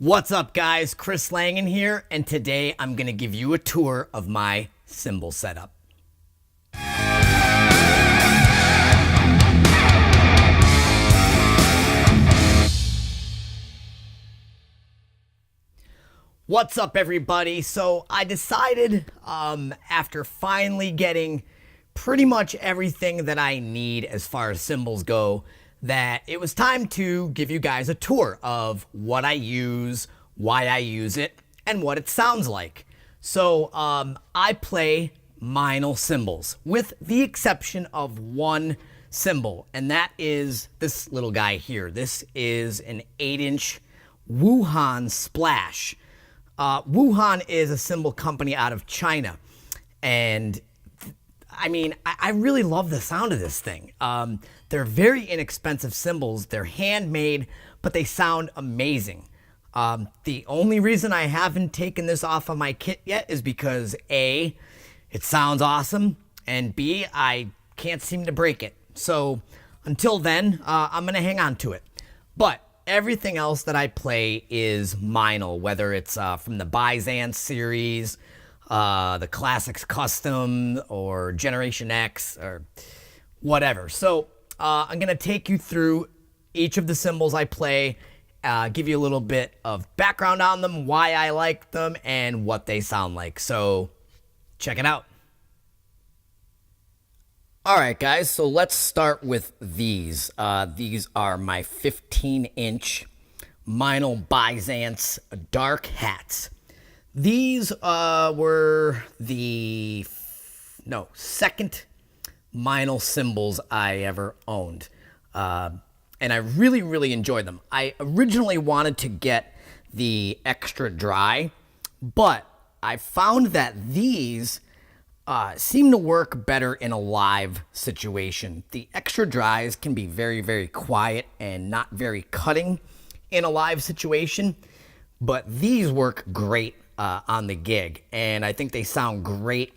What's up, guys? Chris Langan here, and today I'm going to give you a tour of my cymbal setup. What's up, everybody? So I decided after finally getting pretty much everything that I need as far as cymbals go, that it was time to give you guys a tour of what I use, why I use it, and what it sounds like. So I play Meinl Cymbals, with the exception of one cymbal, and that is this little guy here. This is an 8-inch Wuhan Splash. Wuhan is a cymbal company out of China, and I mean, I really love the sound of this thing. They're very inexpensive cymbals. They're handmade, but they sound amazing. The only reason I haven't taken this off of my kit yet is because A, it sounds awesome, and B, I can't seem to break it. So until then, I'm going to hang on to it. But everything else that I play is Meinl, whether it's from the Byzance series, the Classics Custom, or Generation X, or whatever. So I'm going to take you through each of the cymbals I play, give you a little bit of background on them, why I like them, and what they sound like. So check it out. All right, guys, so let's start with these. These are my 15-inch Meinl Byzance dark hats. These were the second Meinl cymbals I ever owned, and I really enjoyed them. I originally wanted to get the extra dry, but I found that these seem to work better in a live situation. The extra dries can be very quiet and not very cutting in a live situation, but these work great on the gig, and I think they sound great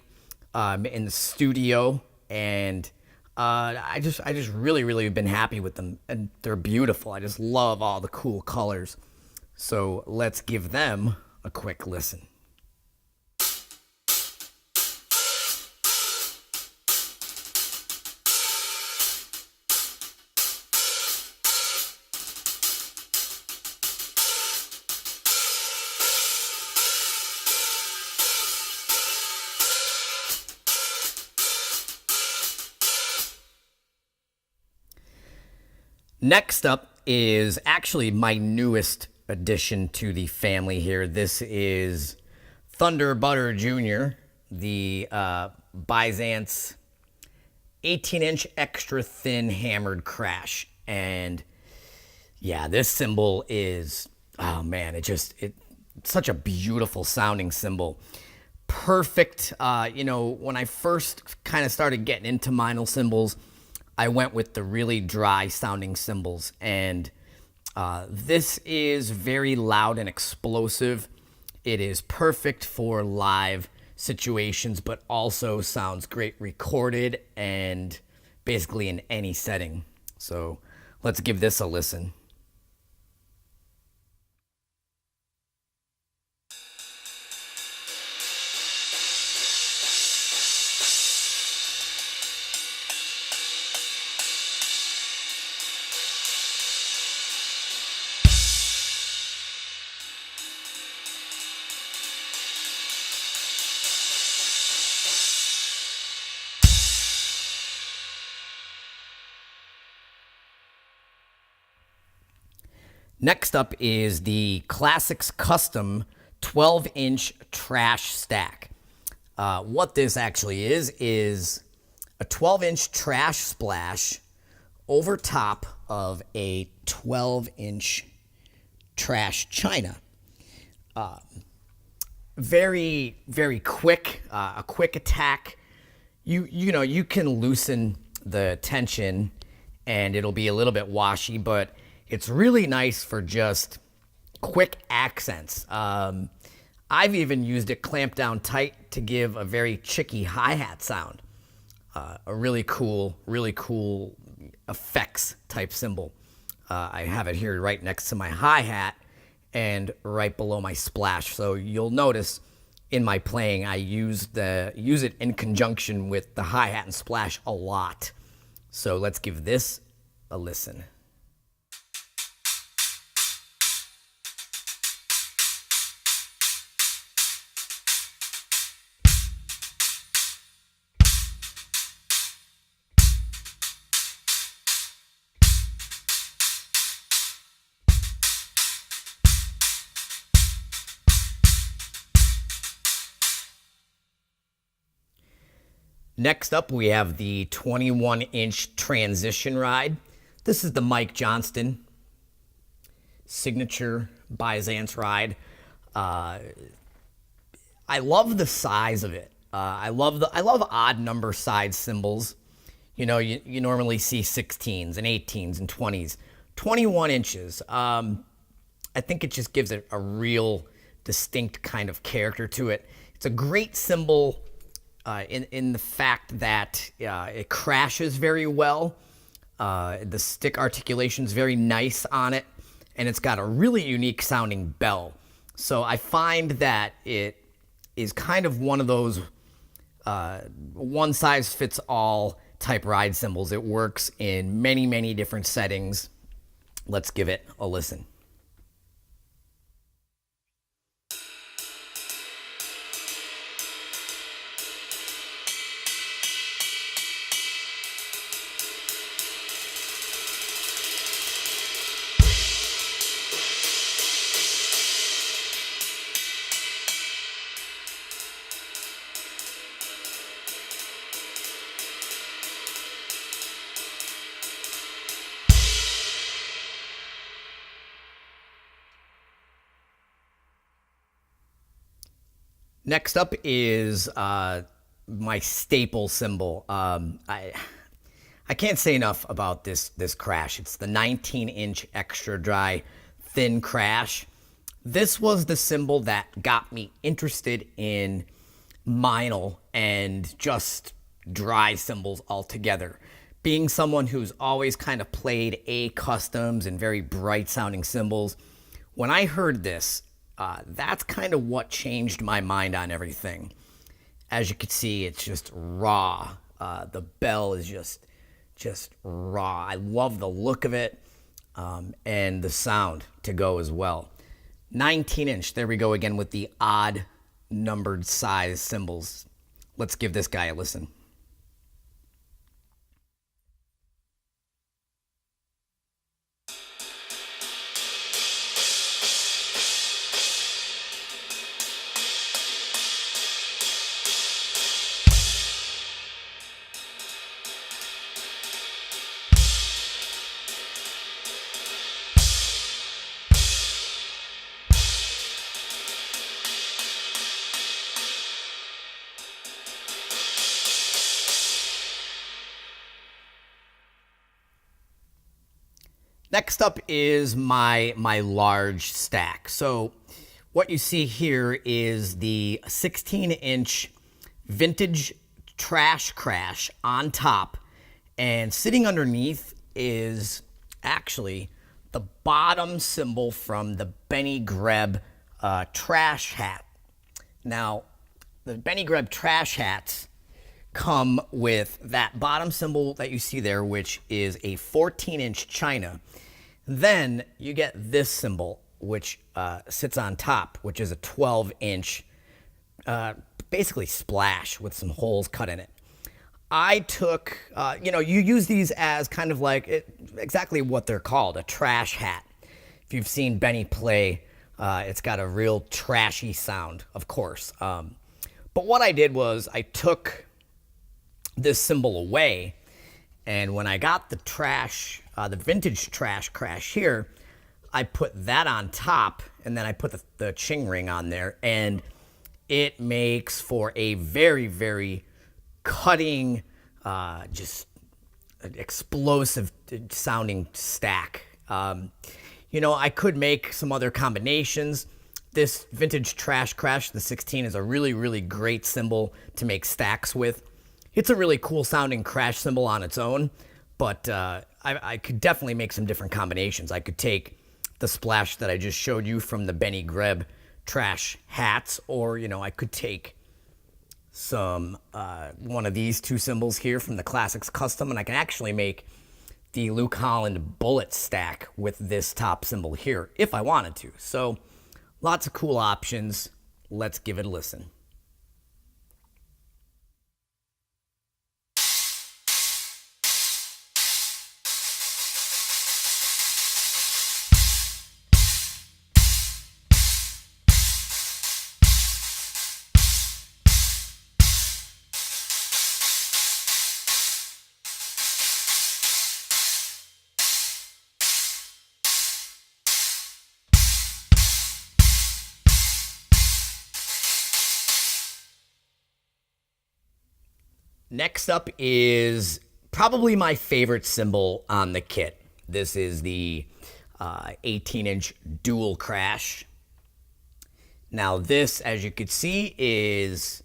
in the studio, and I just really been happy with them, and they're beautiful. I just love all the cool colors. So let's give them a quick listen. Next up is actually my newest addition to the family here. This is Thunder Butter Jr., the Byzance 18-inch extra thin hammered crash. And yeah, this cymbal is, oh man, it's such a beautiful sounding cymbal. Perfect, when I first kind of started getting into Meinl cymbals, I went with the really dry sounding cymbals, and this is very loud and explosive. It is perfect for live situations, but also sounds great recorded and basically in any setting. So let's give this a listen. Next up is the Classics Custom 12-inch trash stack. What this actually is a 12-inch trash splash over top of a 12-inch trash china. Very quick, a quick attack. You can loosen the tension and it'll be a little bit washy, but it's really nice for just quick accents. I've even used it clamped down tight to give a very chicky hi-hat sound. A really cool effects type cymbal. I have it here right next to my hi-hat, and right below my splash. So you'll notice in my playing, I use it in conjunction with the hi-hat and splash a lot. So let's give this a listen. Next up, we have the 21-inch transition ride. This is the Mike Johnston signature Byzance ride. I love the size of it. I love odd number size cymbals. You know, you normally see 16s and 18s and 20s. 21 inches. I think it just gives it a real distinct kind of character to it. It's a great cymbal. In the fact that it crashes very well. The stick articulation is very nice on it, and it's got a really unique sounding bell. So I find that it is kind of one of those one-size-fits-all type ride cymbals. It works in many, many different settings. Let's give it a listen. Next up is my staple cymbal. I can't say enough about this crash. It's the 19-inch extra dry thin crash. This was the cymbal that got me interested in Meinl and just dry cymbals altogether. Being someone who's always kind of played A customs and very bright sounding cymbals, when I heard this, that's kind of what changed my mind on everything. As you can see, it's just raw. The bell is just raw. I love the look of it, and the sound to go as well. 19-inch, there we go again with the odd numbered size cymbals. Let's give this guy a listen. Next up is my large stack. So what you see here is the 16-inch vintage trash crash on top, and sitting underneath is actually the bottom cymbal from the Benny Greb trash hat. Now, the Benny Greb trash hats come with that bottom cymbal that you see there, which is a 14-inch china. Then you get this cymbal, which sits on top, which is a 12-inch, basically splash with some holes cut in it. I took, you use these as kind of like exactly what they're called, a trash hat. If you've seen Benny play, it's got a real trashy sound, of course. But what I did was I took this cymbal away, and when I got the vintage trash crash here, I put that on top, and then I put the ching ring on there, and it makes for a very, very cutting, just explosive sounding stack. I could make some other combinations. This vintage trash crash, the 16, is a really, really great cymbal to make stacks with. It's a really cool sounding crash cymbal on its own, but I could definitely make some different combinations. I could take the splash that I just showed you from the Benny Greb trash hats, or, I could take some one of these two cymbals here from the Classics Custom, and I can actually make the Luke Holland bullet stack with this top cymbal here if I wanted to. So lots of cool options. Let's give it a listen. Next up is probably my favorite cymbal on the kit. This is the 18-inch dual crash. Now this, as you can see, is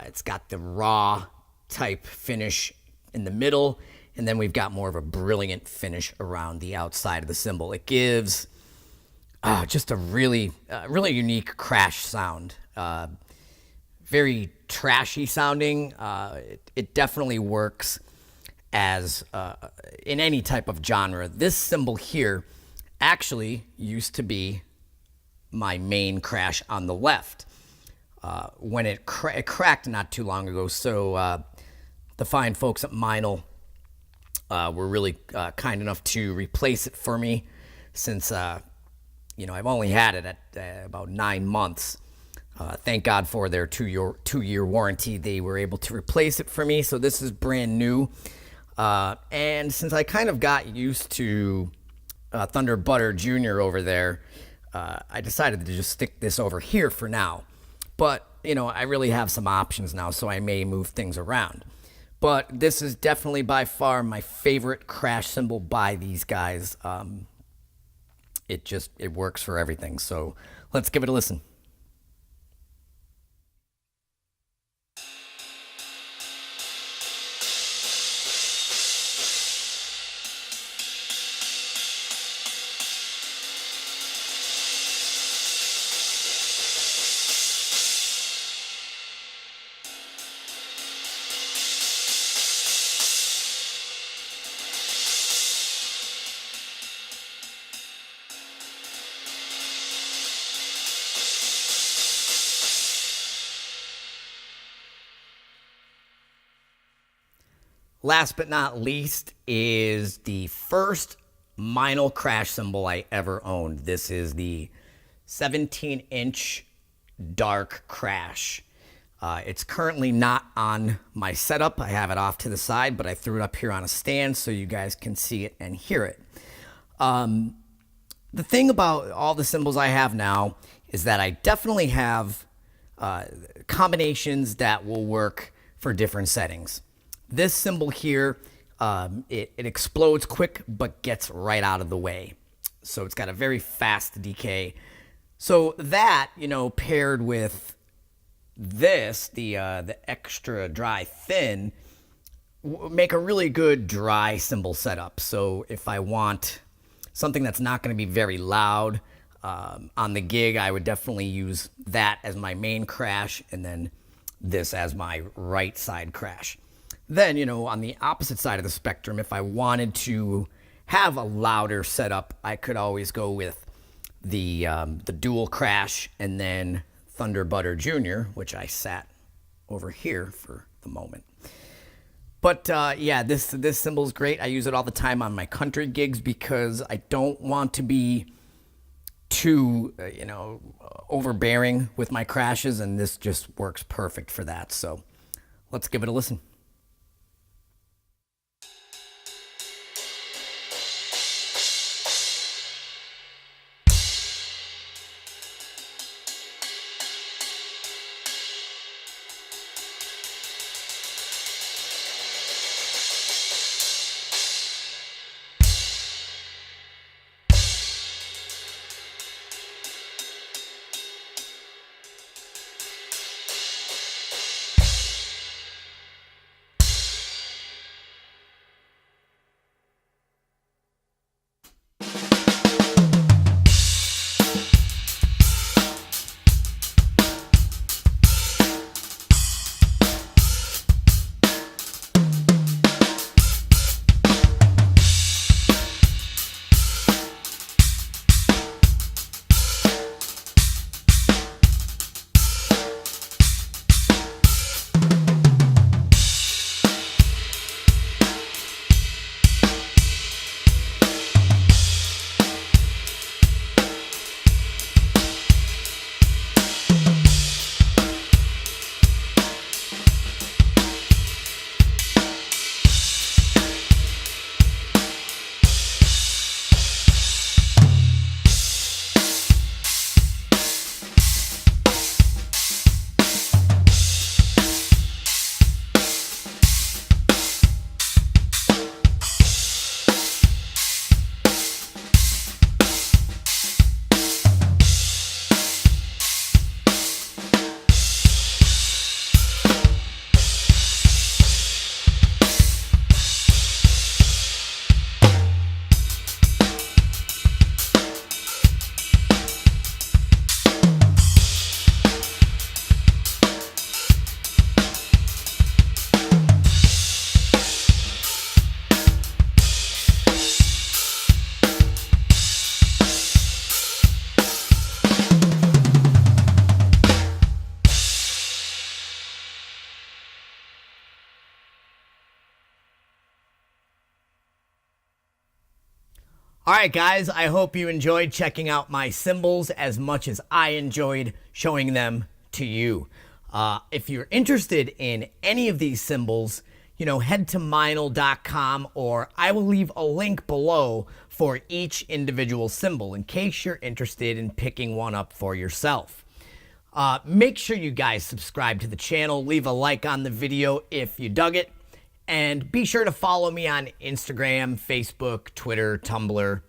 it's got the raw type finish in the middle, and then we've got more of a brilliant finish around the outside of the cymbal. It gives just a really unique crash sound. Very trashy sounding. It definitely works as in any type of genre. This cymbal here actually used to be my main crash on the left. When it cracked not too long ago, so the fine folks at Meinl were really kind enough to replace it for me, since I've only had it at about 9 months. Thank God for their two-year warranty. They were able to replace it for me, so this is brand new. And since I kind of got used to Thunder Butter Jr. over there, I decided to just stick this over here for now. But, I really have some options now, so I may move things around. But this is definitely by far my favorite crash cymbal by these guys. It works for everything, so let's give it a listen. Last but not least is the first Meinl crash cymbal I ever owned. This is the 17-inch dark crash. It's currently not on my setup. I have it off to the side, but I threw it up here on a stand so you guys can see it and hear it. The thing about all the cymbals I have now is that I definitely have combinations that will work for different settings. This cymbal here, it explodes quick but gets right out of the way. So it's got a very fast decay. So that, paired with this, the extra dry thin, make a really good dry cymbal setup. So if I want something that's not going to be very loud on the gig, I would definitely use that as my main crash, and then this as my right side crash. Then, on the opposite side of the spectrum, if I wanted to have a louder setup, I could always go with the dual crash and then Thunder Butter Jr., which I sat over here for the moment. But yeah, this cymbal is great. I use it all the time on my country gigs because I don't want to be too, overbearing with my crashes, and this just works perfect for that. So let's give it a listen. All right, guys, I hope you enjoyed checking out my cymbals as much as I enjoyed showing them to you. If you're interested in any of these cymbals, head to Meinl.com, or I will leave a link below for each individual cymbal in case you're interested in picking one up for yourself. Make sure you guys subscribe to the channel, leave a like on the video if you dug it, and be sure to follow me on Instagram, Facebook, Twitter, Tumblr,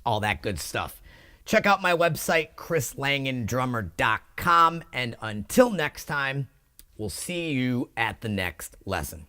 all that good stuff. Check out my website, chrislangandrummer.com, and until next time, we'll see you at the next lesson.